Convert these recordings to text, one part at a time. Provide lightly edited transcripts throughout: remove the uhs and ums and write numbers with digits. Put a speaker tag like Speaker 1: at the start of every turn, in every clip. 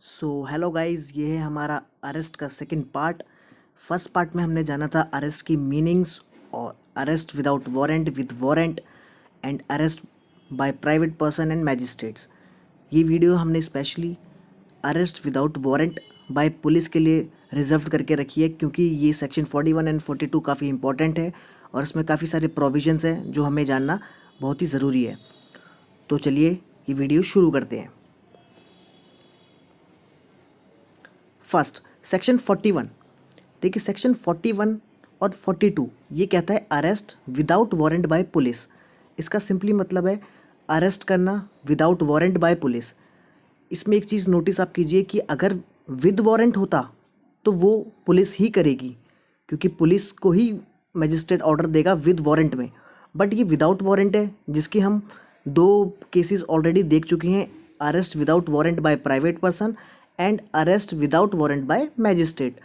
Speaker 1: So hello guys, ये है हमारा अरेस्ट का सेकंड पार्ट। फर्स्ट पार्ट में हमने जाना था अरेस्ट की मीनिंग्स और arrest without warrant, with warrant and arrest by private person and magistrates. ये वीडियो हमने specially arrest without warrant by police के लिए रिजर्व करके रखी है, क्योंकि ये सेक्शन 41 एंड 42 काफ़ी इंपॉर्टेंट है और इसमें काफ़ी सारे प्रोविजंस हैं जो हमें जानना बहुत ही ज़रूरी है। तो चलिए ये वीडियो शुरू करते हैं। First, section 41। देखिए, सेक्शन 41 और 42 ये कहता है arrest without warrant by police. इसका सिंपली मतलब है अरेस्ट करना विदाउट वारंट बाय पुलिस। इसमें एक चीज़ नोटिस आप कीजिए कि अगर विद वारंट होता तो वो पुलिस ही करेगी, क्योंकि पुलिस को ही मजिस्ट्रेट ऑर्डर देगा विद वारंट में। बट ये विदाउट वारंट है, जिसकी हम दो केसेस ऑलरेडी देख चुके हैं, arrest without warrant bye private person and arrest without warrant bye magistrate.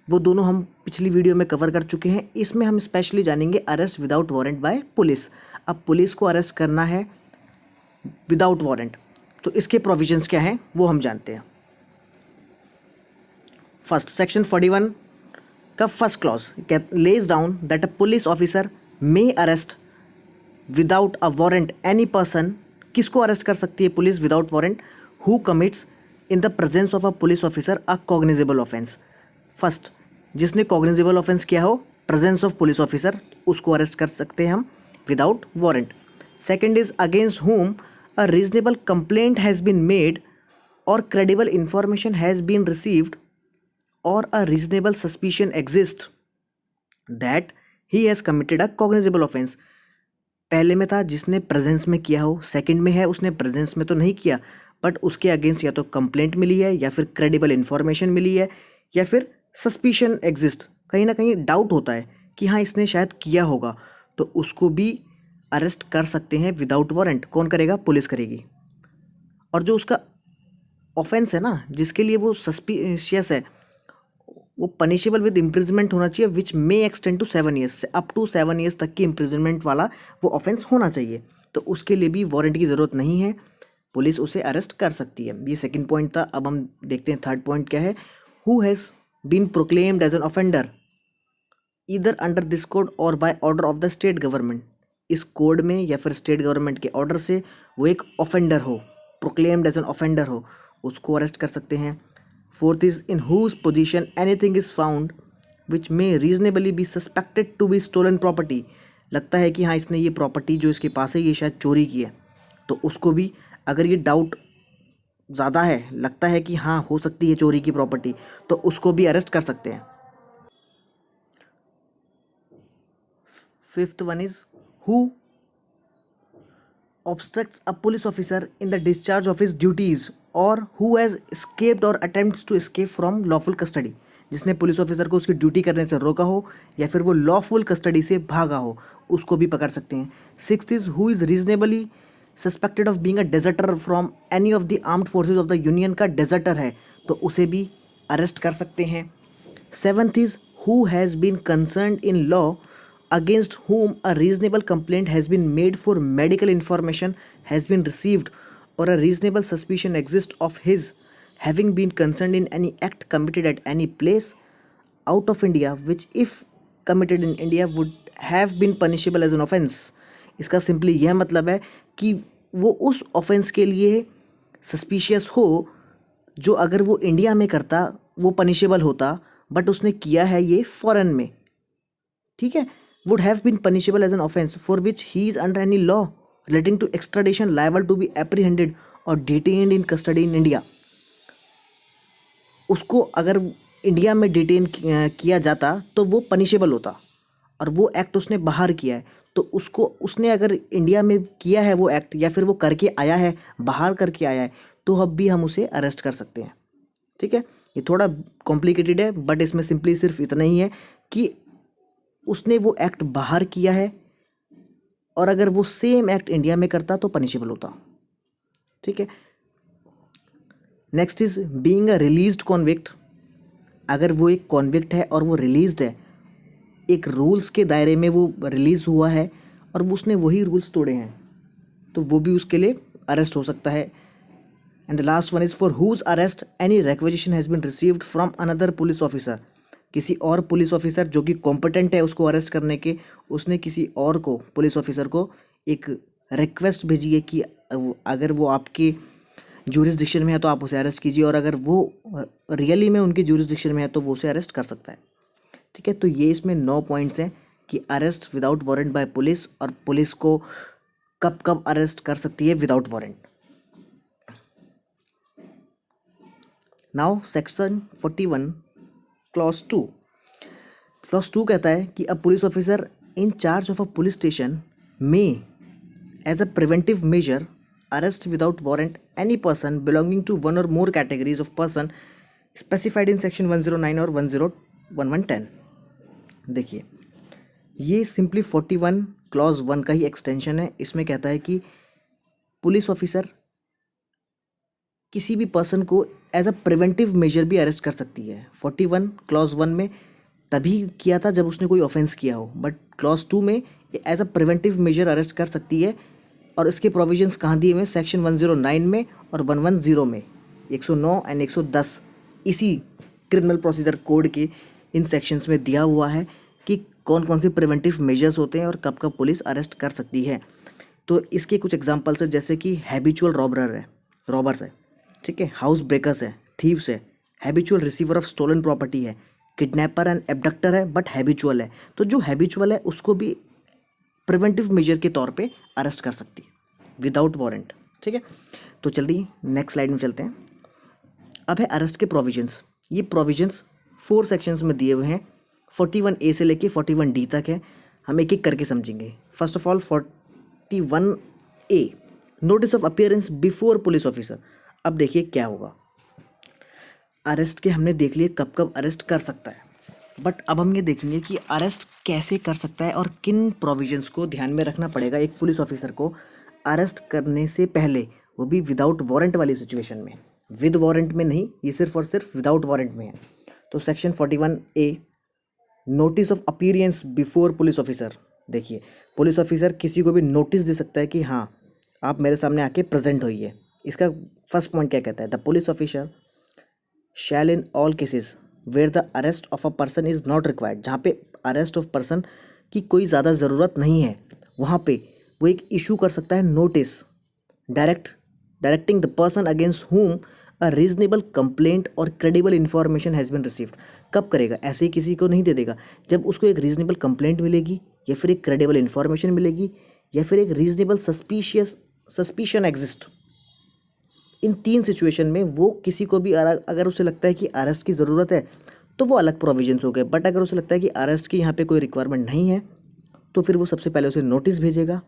Speaker 1: वो दोनों हम पिछली वीडियो में कवर कर चुके हैं। इसमें हम स्पेशली जानेंगे arrest without warrant by police. अब पुलिस को अरेस्ट करना है विदाउट वारंट, तो इसके प्रोविजंस क्या हैं वो हम जानते हैं। फर्स्ट, सेक्शन 41 का first clause lays down that a police officer may arrest without a warrant any person. किसको अरेस्ट कर सकती है police without warrant? Who commits in the presence of a police officer a cognizable offence. First, जिसने cognizable offence किया हो presence of police officer, उसको arrest कर सकते हैं हम without warrant. Second is against whom a reasonable complaint has been made or credible information has been received or a reasonable suspicion exists that he has committed a cognizable offense। पहले में था जिसने presence में किया हो, second में है उसने प्रेजेंस में तो नहीं किया बट उसके अगेंस्ट या तो कंप्लेंट मिली है या फिर क्रेडिबल इन्फॉर्मेशन मिली है या फिर सस्पिशन एग्जिस्ट, कहीं ना कहीं डाउट होता है कि हाँ इसने शायद किया होगा, तो उसको भी अरेस्ट कर सकते हैं विदाउट वारंट। कौन करेगा? पुलिस करेगी। और जो उसका ऑफेंस है ना, जिसके लिए वो सस्पिशियस है, वो पनिशेबल विद इम्प्रिजमेंट होना चाहिए, विच मे एक्सटेंड टू 7 ईयर्स। से अप टू 7 ईयर्स तक की इम्प्रिजमेंट वाला वो ऑफेंस होना चाहिए। तो उसके लिए भी वारंट की ज़रूरत नहीं है, पुलिस उसे अरेस्ट कर सकती है। ये सेकंड पॉइंट था। अब हम देखते हैं थर्ड पॉइंट क्या है। Who has been proclaimed as an offender either under this code or by order of the state government. इस कोड में या फिर स्टेट गवर्नमेंट के ऑर्डर से वो एक ऑफेंडर हो, प्रोक्लेम्ड एज एन ऑफेंडर हो, उसको अरेस्ट कर सकते हैं। Fourth is in whose possession anything is found which may reasonably be suspected to be stolen property. लगता है कि हाँ इसने ये प्रॉपर्टी जो इसके पास है ये शायद चोरी की है, तो उसको भी, अगर ये डाउट ज़्यादा है, लगता है कि हाँ हो सकती है चोरी की प्रॉपर्टी, तो उसको भी अरेस्ट कर सकते हैं। Fifth one is who obstructs a police officer in the discharge of his duties or who has escaped or attempts to escape from lawful custody। जिसने पुलिस ऑफिसर को उसकी ड्यूटी करने से रोका हो या फिर वो लॉफुल कस्टडी से भागा हो, उसको भी पकड़ सकते हैं। Sixth is who is reasonably suspected of being a deserter from any of the armed forces of the union का डेजर्टर है, तो उसे भी अरेस्ट कर सकते हैं। Seventh is who has been concerned in law against whom a reasonable complaint has been made for medical information has been received or a reasonable suspicion exists of his having been concerned in any act committed at any place out of India which if committed in India would have been punishable as an offense। इसका simply यह मतलब है कि वो उस offence के लिए suspicious हो जो अगर वो इंडिया में करता वो पनिशेबल होता, बट उसने किया है ये फॉरेन में। ठीक है, would have been punishable as an offense for which he is under any law relating to extradition liable to be apprehended or detained in custody in India। उसको अगर इंडिया में डिटेन किया जाता तो वो पनिशेबल होता, और वो एक्ट उसने बाहर किया है, तो उसको, उसने अगर इंडिया में किया है वो एक्ट या फिर वो करके आया है, बाहर करके आया है, तो अब भी हम उसे अरेस्ट कर सकते हैं। ठीक है, ये थोड़ा कॉम्प्लिकेटेड है बट इसमें सिंपली सिर्फ इतना ही है कि उसने वो एक्ट बाहर किया है और अगर वो सेम एक्ट इंडिया में करता तो पनिशेबल होता। ठीक है, next is being a released convict. अगर वो एक कॉन्विक्ट है और वो रिलीज्ड है, एक रूल्स के दायरे में वो रिलीज़ हुआ है और उसने वही रूल्स तोड़े हैं, तो वो भी उसके लिए अरेस्ट हो सकता है। And the last one is for whose arrest any requisition has been received from another police officer. किसी और पुलिस ऑफिसर जो कि कॉम्पिटेंट है उसको अरेस्ट करने के, उसने किसी और को, पुलिस ऑफिसर को, एक रिक्वेस्ट भेजी है कि अगर वो आपके ज्यूरिसडिक्शन में है तो आप उसे अरेस्ट कीजिए, और अगर वो रियली में उनके ज्यूरिसडिक्शन में है तो वो उसे अरेस्ट कर सकता है। ठीक है, तो ये इसमें 9 पॉइंट्स हैं कि arrest without warrant by police, और पुलिस को कब कब अरेस्ट कर सकती है without warrant. Now section 41 clause 2। Clause 2 कहता है कि a police officer in charge of a police station may as a preventive measure arrest without warrant any person belonging to one or more categories of person specified in section 109 or 101110। देखिए, ये simply 41 clause 1 का ही extension है। इसमें कहता है कि police officer किसी भी पर्सन को एज अ प्रिवेंटिव मेजर भी अरेस्ट कर सकती है। 41 क्लॉज 1 में तभी किया था जब उसने कोई ऑफेंस किया हो, बट क्लॉज 2 में as a preventive measure arrest कर सकती है। और इसके प्रोविजंस कहाँ दिए हुए हैं? सेक्शन 109 में और 110 में, 109 एंड 110 इसी क्रिमिनल प्रोसीजर कोड के इन सेक्शंस में दिया हुआ है कि कौन कौन से प्रिवेंटिव मेजर्स होते हैं और कब कब पुलिस अरेस्ट कर सकती है। तो इसके कुछ एग्जांपल्स है, जैसे कि हैबिचुअल रॉबर्स है, ठीक है, हाउस ब्रेकर्स है, थीव्स है, habitual receiver of stolen property है, किडनैपर एंड एबडक्टर है बट हैबिचुअल है। तो जो हैबिचुअल है उसको भी प्रिवेंटिव मेजर के तौर पे अरेस्ट कर सकती है विदाउट वारंट। ठीक है, तो जल्दी नेक्स्ट स्लाइड में चलते हैं। अब है अरेस्ट के प्रोविजंस। ये प्रोविजंस 4 सेक्शंस में दिए हुए हैं, 41A से लेके 41D तक है। हम एक एक करके समझेंगे। First of all 41A, notice of appearance before police officer. अब देखिए क्या होगा। अरेस्ट के हमने देख लिए कब कब अरेस्ट कर सकता है, बट अब हम ये देखेंगे कि अरेस्ट कैसे कर सकता है और किन प्रोविजंस को ध्यान में रखना पड़ेगा एक पुलिस ऑफिसर को अरेस्ट करने से पहले, वो भी विदाउट वारंट वाली सिचुएशन में। विद वारंट में नहीं, ये सिर्फ और सिर्फ विदाउट वारंट में है। तो section 41A, notice of appearance before police officer. देखिए, पुलिस ऑफिसर किसी को भी नोटिस दे सकता है कि हाँ आप मेरे सामने आके प्रेजेंट होइए। इसका फर्स्ट पॉइंट क्या कहता है? The police officer shall in all cases where the arrest of a person is not required, जहाँ पे अरेस्ट ऑफ पर्सन की कोई ज़्यादा ज़रूरत नहीं है, वहाँ पे वो एक इशू कर सकता है notice, directing the person against whom a reasonable complaint or credible information has been received. कब करेगा? ऐसे ही किसी को नहीं दे देगा, जब उसको एक रीजनेबल कंप्लेंट मिलेगी, या फिर एक क्रेडिबल इन्फॉर्मेशन मिलेगी, या फिर एक रीजनेबल सस्पिशन एग्जिस्ट। इन 3 सिचुएशन में वो किसी को भी अगर उसे लगता है कि अरेस्ट की ज़रूरत है तो वो अलग प्रोविजंस हो गए, बट अगर उसे लगता है कि अरेस्ट की यहाँ पे कोई रिक्वायरमेंट नहीं है तो फिर वो सबसे पहले उसे नोटिस भेजेगा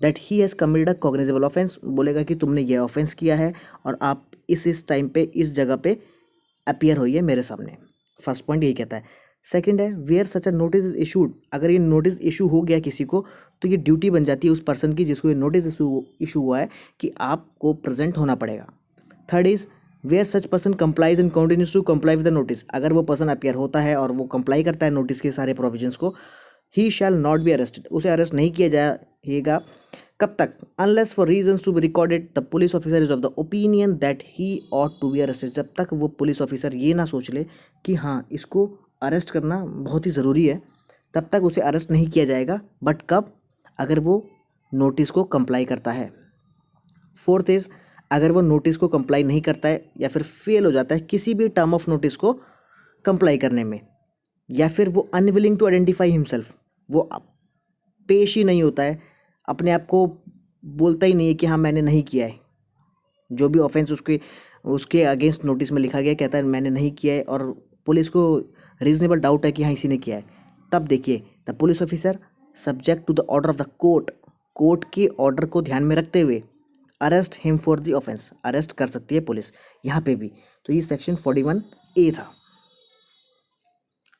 Speaker 1: that he has committed a cognizable offence. बोलेगा कि तुमने ये ऑफेंस किया है और आप इस टाइम पे इस जगह पे अपीयर होइए मेरे सामने। फर्स्ट पॉइंट यही कहता है। सेकंड है where such a notice is issued. अगर ये नोटिस इशू हो गया किसी को तो ये ड्यूटी बन जाती है उस पर्सन की जिसको ये नोटिस इशू हुआ है कि आपको प्रेजेंट होना पड़ेगा। Third is where such person complies and continues to comply with the notice. अगर वो पर्सन अपीयर होता है और वो कंप्लाई करता है नोटिस के सारे प्रोविजंस को, he shall not be arrested, उसे अरेस्ट नहीं किया जाएगा। कब तक? Unless for reasons to be recorded the police officer is of the opinion that he ought to be arrested. जब तक वो पुलिस ऑफिसर ये ना सोच ले कि हाँ इसको अरेस्ट करना बहुत ही ज़रूरी है, तब तक उसे अरेस्ट नहीं किया जाएगा। बट कब? अगर वो नोटिस को कंप्लाई करता है। फोर्थ इज अगर वो नोटिस को कंप्लाई नहीं करता है या फिर फेल हो जाता है किसी भी टर्म ऑफ नोटिस को कंप्लाई करने में, या फिर वो अनविलिंग टू आइडेंटिफाई हिमसेल्फ, वो पेश ही नहीं होता है, अपने आप को बोलता ही नहीं है कि हाँ मैंने नहीं किया है, जो भी ऑफेंस उसके अगेंस्ट नोटिस में लिखा गया कहता है मैंने नहीं किया है, और पुलिस को रीजनेबल डाउट है कि हाँ इसी ने किया है, तब देखिए the police officer subject to the order of the court के ऑर्डर को ध्यान में रखते हुए arrest him for the offence, arrest कर सकती है पुलिस यहाँ पे भी। तो ये सेक्शन 41A था।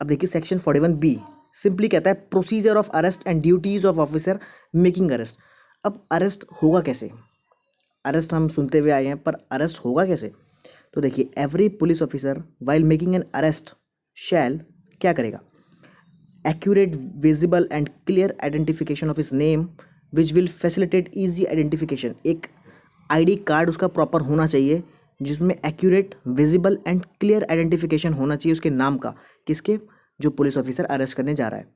Speaker 1: अब देखिए सेक्शन 41B सिंपली कहता है procedure of arrest and duties of officer making arrest. अब अरेस्ट होगा कैसे? अरेस्ट हम सुनते हुए आए हैं, पर अरेस्ट होगा कैसे? तो देखिए every police officer while making an arrest shall क्या करेगा? Accurate visible and clear identification of his name which will facilitate easy identification. एक आईडी कार्ड उसका प्रॉपर होना चाहिए, जिसमें accurate, visible and clear identification होना चाहिए उसके नाम का, किसके, जो पुलिस ऑफिसर अरेस्ट करने जा रहा है।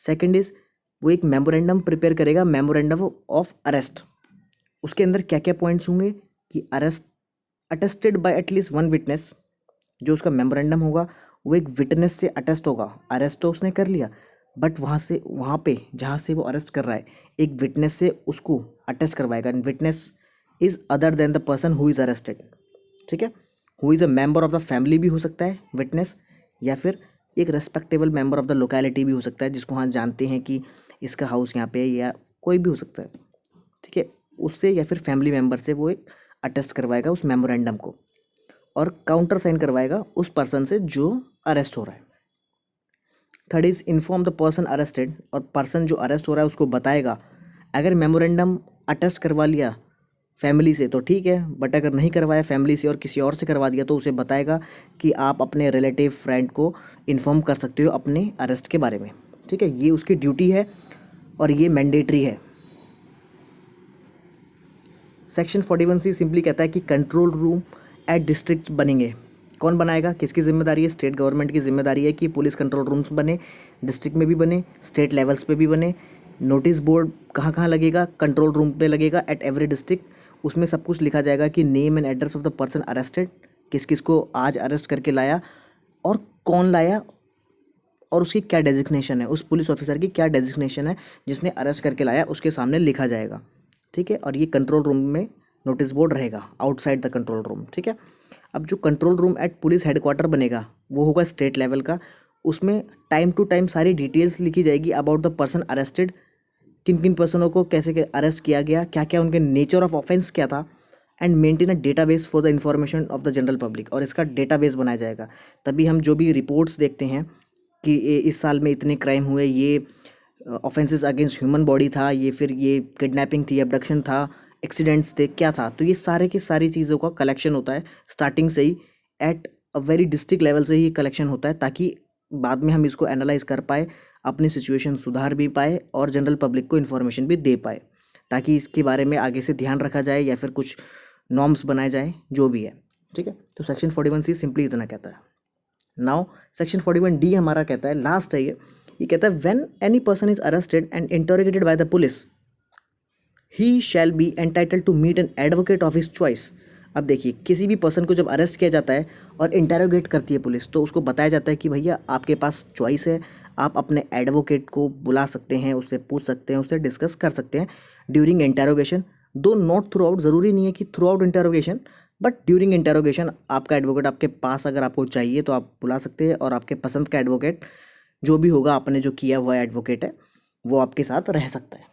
Speaker 1: सेकंड इज, वो एक मेमोरेंडम प्रिपेयर करेगा, मेमोरेंडम ऑफ अरेस्ट। उसके अंदर क्या क्या पॉइंट्स होंगे कि arrest attested bye at least one witness, जो उसका मेमोरेंडम होगा वो एक विटनेस से अटेस्ट होगा। अरेस्ट तो उसने कर लिया, बट वहाँ पे जहाँ से वो अरेस्ट कर रहा है एक विटनेस से उसको अटेस्ट करवाएगा। And witness is other than the person who is arrested, ठीक है। Who is a member of the family भी हो सकता है विटनेस, या फिर एक respectable member of the locality भी हो सकता है, जिसको हम जानते हैं कि इसका हाउस यहाँ पे है, या कोई भी हो सकता है, ठीक है। उससे या फिर फैमिली मेंबर से वो एक अटेस्ट करवाएगा उस मेमोरेंडम को, और काउंटर साइन करवाएगा उस पर्सन से जो अरेस्ट हो रहा है। Third is inform the person arrested, और पर्सन जो अरेस्ट हो रहा है उसको बताएगा। अगर मेमोरेंडम अटेस्ट करवा लिया फैमिली से तो ठीक है, बट अगर नहीं करवाया फैमिली से और किसी और से करवा दिया तो उसे बताएगा कि आप अपने रिलेटिव फ्रेंड को इन्फॉर्म कर सकते हो अपने अरेस्ट के बारे में, ठीक है। ये उसकी ड्यूटी है और ये मैंडेटरी है। सेक्शन 41C सिंपली कहता है कि कंट्रोल रूम एट डिस्ट्रिक्ट बनेंगे। कौन बनाएगा, किसकी जिम्मेदारी है, स्टेट गवर्नमेंट की जिम्मेदारी है कि पुलिस कंट्रोल रूम्स बने, डिस्ट्रिक्ट में भी बने, स्टेट लेवल्स पे भी बने। नोटिस बोर्ड कहाँ कहाँ लगेगा, कंट्रोल रूम पे लगेगा एट एवरी डिस्ट्रिक्ट। उसमें सब कुछ लिखा जाएगा कि name and address of the person arrested, किस किस को आज अरेस्ट करके लाया और कौन लाया, और उसकी क्या डेजिग्नेशन है, उस पुलिस ऑफिसर की क्या डेजिग्नेशन है जिसने अरेस्ट करके लाया, उसके सामने लिखा जाएगा, ठीक है। और ये कंट्रोल रूम में नोटिस बोर्ड रहेगा आउटसाइड द कंट्रोल रूम, ठीक है। अब जो control room at police headquarter बनेगा वो होगा स्टेट लेवल का। उसमें टाइम टू टाइम सारी डिटेल्स लिखी जाएगी अबाउट द पर्सन अरेस्टेड, किन किन पर्सनों को कैसे अरेस्ट किया गया, क्या क्या उनके नेचर ऑफ ऑफेंस क्या था, and maintain a database for the information of the general public. और इसका डेटाबेस बनाया जाएगा, तभी हम जो भी रिपोर्ट्स देखते हैं कि इस साल में इतने क्राइम हुए, ये ऑफेंसेस अगेंस्ट ह्यूमन बॉडी था, ये फिर ये किडनैपिंग थी, एब्डक्शन था, एक्सीडेंट्स थे, क्या था, तो ये सारे की सारी चीज़ों का कलेक्शन होता है स्टार्टिंग से ही, at a very district level से ही कलेक्शन होता है, ताकि बाद में हम इसको एनालाइज कर पाए, अपनी सिचुएशन सुधार भी पाए और जनरल पब्लिक को इन्फॉर्मेशन भी दे पाए, ताकि इसके बारे में आगे से ध्यान रखा जाए या फिर कुछ नॉर्म्स बनाए जाए, जो भी है, ठीक है। तो सेक्शन 41C सिंपली इतना कहता है। नाउ सेक्शन 41D हमारा कहता है, लास्ट है ये कहता है when any person is arrested and interrogated by the police he shall be entitled to meet an advocate of his choice. अब देखिए, किसी भी पर्सन को जब अरेस्ट किया जाता है और इंटरोगेट करती है पुलिस, तो उसको बताया जाता है कि भैया आपके पास चॉइस है, आप अपने एडवोकेट को बुला सकते हैं, उससे पूछ सकते हैं, उससे डिस्कस कर सकते हैं ड्यूरिंग इंटरोगेशन। दो नॉट थ्रू आउट, ज़रूरी नहीं है कि through out interrogation, but during interrogation आपका एडवोकेट आपके पास अगर आपको चाहिए तो आप बुला सकते हैं, और आपके पसंद का एडवोकेट जो भी होगा, आपने जो किया हुआ एडवोकेट है, वो आपके साथ रह सकता है,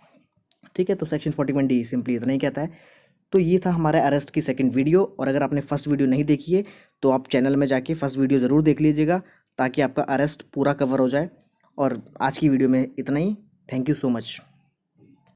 Speaker 1: ठीक है। तो सेक्शन 41D सिंपली इतना ही कहता है। तो ये था हमारे अरेस्ट की सेकंड वीडियो, और अगर आपने फर्स्ट वीडियो नहीं देखी है तो आप चैनल में जाके फर्स्ट वीडियो ज़रूर देख लीजिएगा, ताकि आपका अरेस्ट पूरा कवर हो जाए। और आज की वीडियो में इतना ही। Thank you so much.